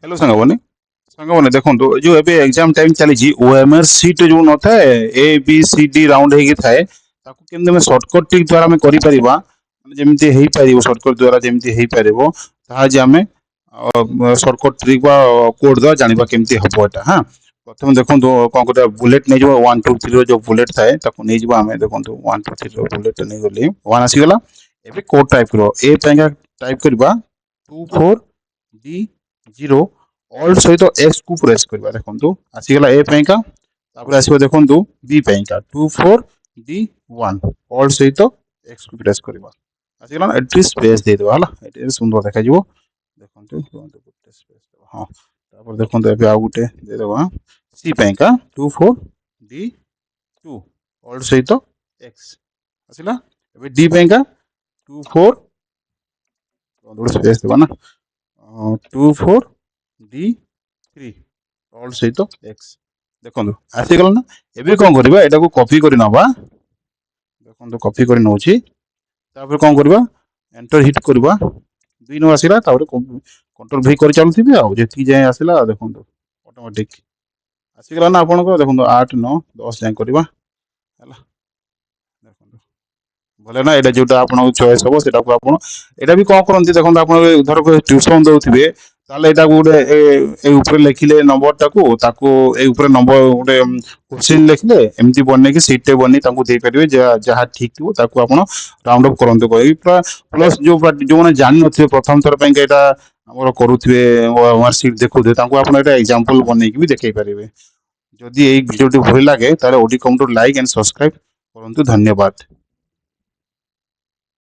Hello सांगवानी देखो जो एबे एग्जाम टाइम चली ओएमआर सीट जो न थाए A B C D round हेगी थाए ताकू केमते में शॉर्टकट ट्रिक द्वारा में करि परिबा माने जेमति हेई परिबो शॉर्टकट द्वारा जेमति हेई परिबो ताहा जे हमें शॉर्टकट ट्रिक बा कोड द्वारा जानिबा केमति हबो एटा हां प्रथम देखो कोन कोटा बुलेट नै जो 1 2 3 रो जो बुलेट थाए ताकू नै जिबा हमें देखो 1 2 3 रो बुलेट नै गली 1 आसी गला एबे कोड टाइप करो ए पेंगा टाइप करबा 24 डी 0 ऑल्ट सहित एक्स को प्रेस करबा देखंतु आसीगला ए पैंका तापर आसीबो देखंतु बी पैंका 24 डी 1 ऑल्ट सहित एक्स को प्रेस करबा आसीगला एट्री स्पेस दे देबा हला एटे सुंदर देखा जिवो देखंतु गुटे स्पेस देबा हां तापर देखंतु एबे आ गुटे दे देबा सी पैंका 24 डी 2 ऑल्ट सहित एक्स आसीला एबे डी पैंका 24 गुटे स्पेस देबा ना 24 डी 3 ऑल सहित एक्स देखो आसी गला ना एबे कोन करबा एटा को कॉपी करि नबा देखो कॉपी करि नउची तापर कोन करबा एंटर हिट करबा दुई नो आसीला तापर कंट्रोल वी करि चलथिबे आ जेति जाय आसीला देखो ऑटोमेटिक आसी गला ना आपन को देखो 8 9 10 जाय करबा हला देखो भले ना एटा जोटा आपन चॉइस हो सेटा को आपन एटा भी कोन करंती देखो आपन धर को ट्यूशन दउथिबे ताले एटा गोटे ए ऊपर लिखिले नंबर ताको ए ऊपर नंबर गोटे क्वेश्चन लिखिले एमती बने कि सीट बनी ताको दे परिबे जहा ठीक थिबो ताको आपण राउंड अप करंतो कोई प्लस जो माने जानि नथिबे प्रथम थर पे एटा हमर करूथिबे ओआर सीट देखुथे ताको आपण एटा एग्जांपल बने कि भी देखाई परिबे जदि एई वीडियोटी भल लागे ताले ओडी कमेंट लाइक एंड सब्सक्राइब करंतु धन्यवाद।